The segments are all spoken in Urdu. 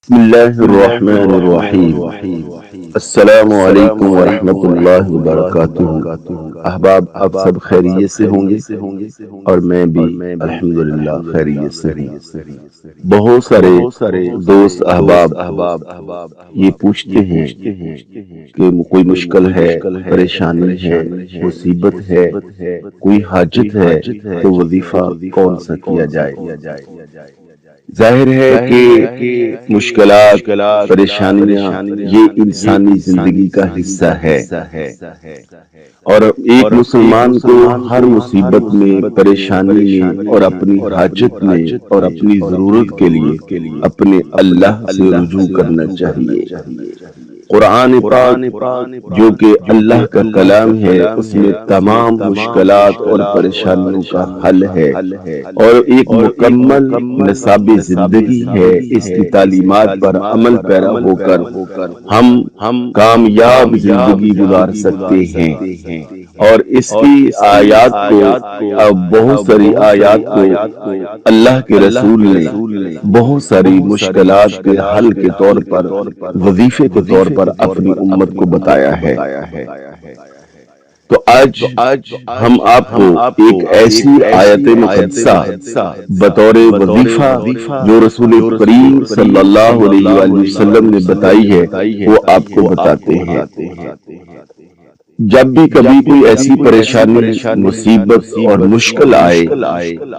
بسم اللہ الرحمن الرحیم۔ السلام علیکم ورحمۃ اللہ وبرکاتہ۔ احباب، آپ سب خیریت سے ہوں گے اور میں بھی الحمدللہ خیریت سے ہوں۔ بہت سارے دوست احباب یہ پوچھتے ہیں کہ کوئی مشکل ہے، پریشانی ہے، مصیبت ہے، کوئی حاجت ہے تو وظیفہ کون سا کیا جائے۔ ظاہر ہے کہ مشکلات، پریشانیاں یہ انسانی زندگی کا حصہ ہے، اور ایک مسلمان کو ہر مصیبت میں، پریشانی میں اور اپنی حاجت میں اور اپنی ضرورت کے لیے اپنے اللہ سے رجوع کرنا چاہیے۔ قرآن پاک جو کہ اللہ کا کلام ہے، اس میں تمام مشکلات اور پریشانیوں کا حل ہے اور ایک مکمل نصاب زندگی ہے۔ اس کی تعلیمات پر عمل پیرا ہو کر ہم کامیاب زندگی گزار سکتے ہیں۔ اور اس کی آیات کو، بہت ساری آیات کو اللہ کے رسول نے بہت ساری مشکلات کے حل کے طور پر، وظیفے کے طور پر اپنی امت کو بتایا ہے۔ تو آج ہم آپ کو ایک ایسی آیت مقدسہ بطور وظیفہ جو رسول کریم صلی اللہ علیہ وآلہ وسلم نے بتائی ہے، وہ آپ کو بتاتے ہیں۔ جب بھی کبھی کوئی ایسی پریشانی، مصیبت اور مشکل آئے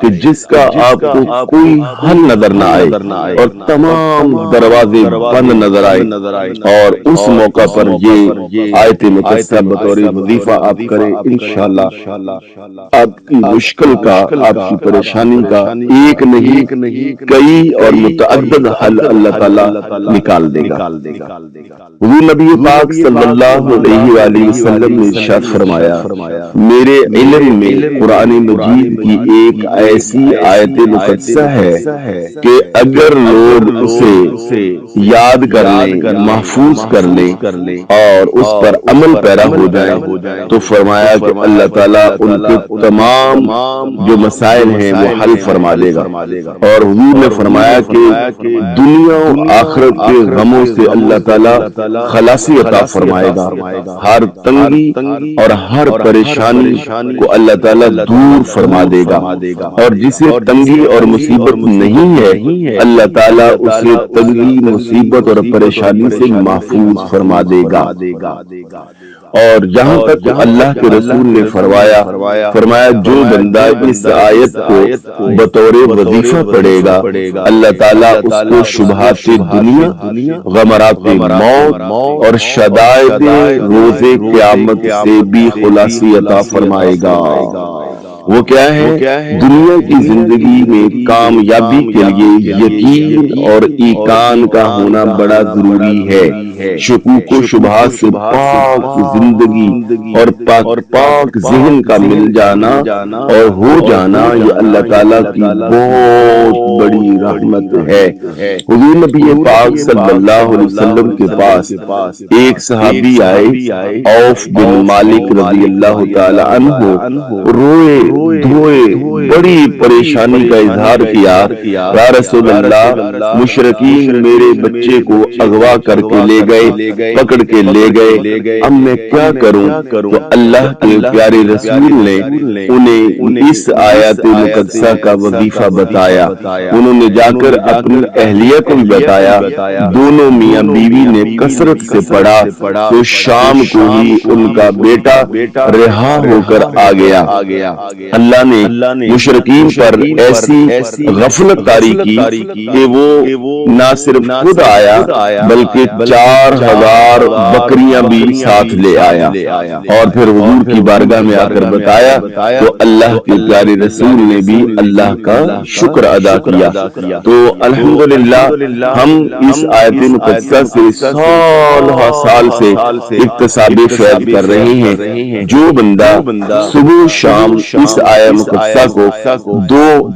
کہ جس کا آپ کو کوئی حل نظر نہ آئے اور تمام دروازے بند نظر آئے، اور اس موقع پر یہ آیت مقدسہ بطور وظیفہ آپ کریں، انشاءاللہ آپ کی مشکل کا، آپ کی پریشانی کا ایک نہیں کئی اور متعدد حل اللہ تعالی نکال دے گا۔ حضور نبی پاک صلی اللہ علیہ وآلہ وسلم نے ارشاد فرمایا، میرے علم میں قرآن مجید کی ایک ایسی آیت مقدسہ ہے کہ اگر لوگ اسے یاد کر لیں، محفوظ کر لیں اور اس پر عمل پیرا ہو جائیں، تو فرمایا کہ اللہ تعالیٰ ان کے تمام جو مسائل ہیں وہ حل فرما دے گا۔ اور حضور نے فرمایا کہ دنیا و آخرت کے غموں سے اللہ تعالیٰ خلاصی عطا فرمائے گا، ہر تنگی اور ہر پریشانی کو اللہ تعالیٰ دور فرما دے گا، اور جسے تنگی اور مصیبت نہیں ہے، اللہ تعالیٰ اسے تنگی، مصیبت اور پریشانی سے محفوظ فرما دے گا۔ اور جہاں تک اللہ کے رسول نے فرمایا جو بندہ اس آیت کو بطور وظیفہ پڑھے گا، اللہ تعالیٰ اس کو شبہات دنیا، غمرات موت اور شدائد روز قیامت سے بھی خلاصی عطا فرمائے گا۔ وہ کیا ہے؟ دنیا کی زندگی میں کامیابی کے لیے یقین اور ایقان کا ہونا بڑا ضروری ہے۔ شکوک و شبہات سے پاک زندگی اور پاک ذہن کا مل جانا اور ہو جانا، یہ اللہ تعالیٰ کی بہت بڑی رحمت ہے۔ حضور نبی پاک صلی اللہ علیہ وسلم کے پاس ایک صحابی آئے، عوف بن مالک رضی اللہ تعالی عنہ، روئے دھوئے بڑی پریشانی کا اظہار کیا، یا رسول اللہ، مشرکین میرے بچے کو اغوا کر کے لے گئے، پکڑ کے لے گئے، اب میں کیا کروں؟ تو اللہ کے پیارے رسول نے انہیں اس آیات مقدسہ کا وظیفہ بتایا۔ انہوں نے جا کر اپنی اہلیہ کو بھی بتایا، دونوں میاں بیوی نے کثرت سے پڑھا، تو شام کو ہی ان کا بیٹا رہا ہو کر آ گیا۔ اللہ نے مشرکین پر ایسی غفلت طاری کی کہ وہ نہ صرف خود آیا بلکہ 4000 بکریاں بھی ساتھ لے آیا، اور پھر حضور کی بارگاہ میں آ کر بتایا، تو اللہ کے پیارے رسول نے بھی اللہ کا شکر ادا کیا۔ تو الحمدللہ ہم اس آیت مقدسہ سے سال سے اکتساب فیض کر رہے ہیں۔ جو بندہ صبح شام اس اس آیہ مقدسہ کو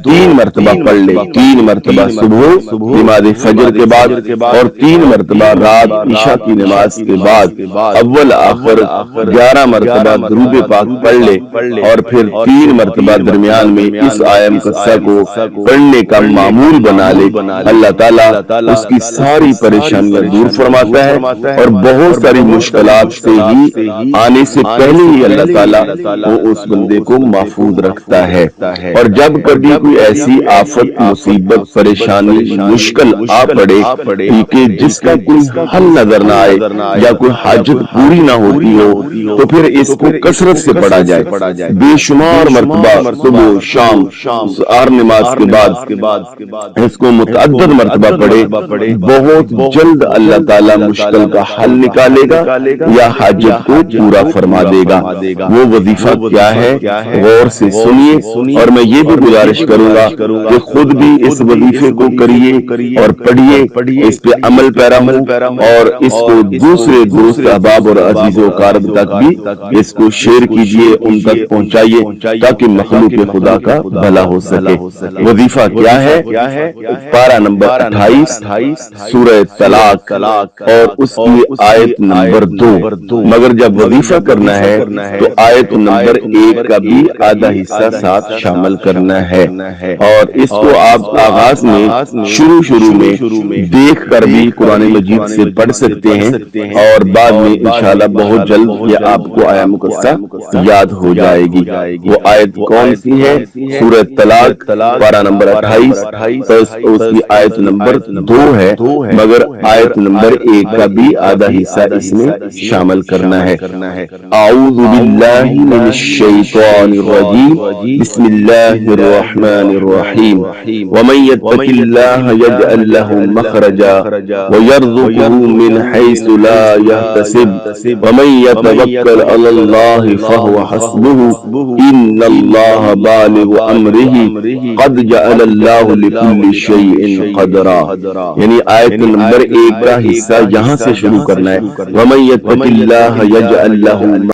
3 مرتبہ پڑھ لے، 3 مرتبہ صبح نماز فجر کے بعد اور 3 مرتبہ رات عشاء کی نماز کے بعد اول آخر 11 مرتبہ درود پاک پڑھ لے، اور پھر 3 مرتبہ درمیان میں اس آیہ مقدسہ کو پڑھنے کا معمول بنا لے، اللہ تعالیٰ اس کی ساری پریشانیاں دور فرماتا ہے، اور بہت ساری مشکلات سے ہی آنے سے پہلے ہی اللہ تعالیٰ وہ اس بندے کو محفوظ رکھتا ہے۔ اور جب کبھی کوئی ایسی آفت، مصیبت، پریشانی، مشکل آ پڑے کہ جس کا کوئی حل نظر نہ آئے یا کوئی حاجت پوری نہ ہوتی ہو، تو پھر اس کو کثرت سے پڑھا جائے، بے شمار مرتبہ صبح شام ہر نماز کے بعد اس کو متعدد مرتبہ پڑھے، بہت جلد اللہ تعالیٰ مشکل کا حل نکالے گا یا حاجت کو پورا فرما دے گا۔ وہ وظیفہ کیا ہے غور سے سنیے، اور میں یہ بھی گزارش کروں گا کہ خود بھی اس وظیفے کو کریے اور پڑھیے، اس پہ عمل پیرا ہوں، اور اس کو دوسرے دوست احباب اور عزیز و اقارب تک بھی اس کو شیئر کیجیے، ان تک پہنچائیے، تاکہ مخلوق خدا کا بھلا ہو سکے۔ وظیفہ کیا ہے؟ پارہ نمبر 28 سورہ طلاق اور اس کی آیت نمبر 2۔ مگر جب وظیفہ کرنا ہے تو آیت نمبر 1 کا بھی آدھا حصہ ساتھ شامل کرنا ہے، اور اس کو آپ آغاز میں شروع میں دیکھ کر بھی قرآن مجید سے پڑھ سکتے ہیں، اور بعد میں انشاءاللہ بہت جلد یہ آپ کو آیہ مقدسہ یاد ہو جائے گی۔ وہ آیت کون سی ہے؟ سورہ طلاق پارہ نمبر 28، اس کی آیت نمبر 2 ہے، مگر آیت نمبر 1 کا بھی آدھا حصہ اس میں شامل کرنا ہے۔ اعوذ باللہ من الشیطان الرجیم، بسم اللہ الرحمن الرحیم، ومن يتق اللہ یجعل له مخرجا ويرزقه من حيث لا يحتسب ومن يتوکل علی اللہ فهو حسبه ان اللہ بالغ امرہ قد جعل اللہ لكل شیء قدرا۔ یعنی آیت نمبر 1 کا حصہ یہاں سے شروع کرنا ہے، ومن يتق اللہ یجعل له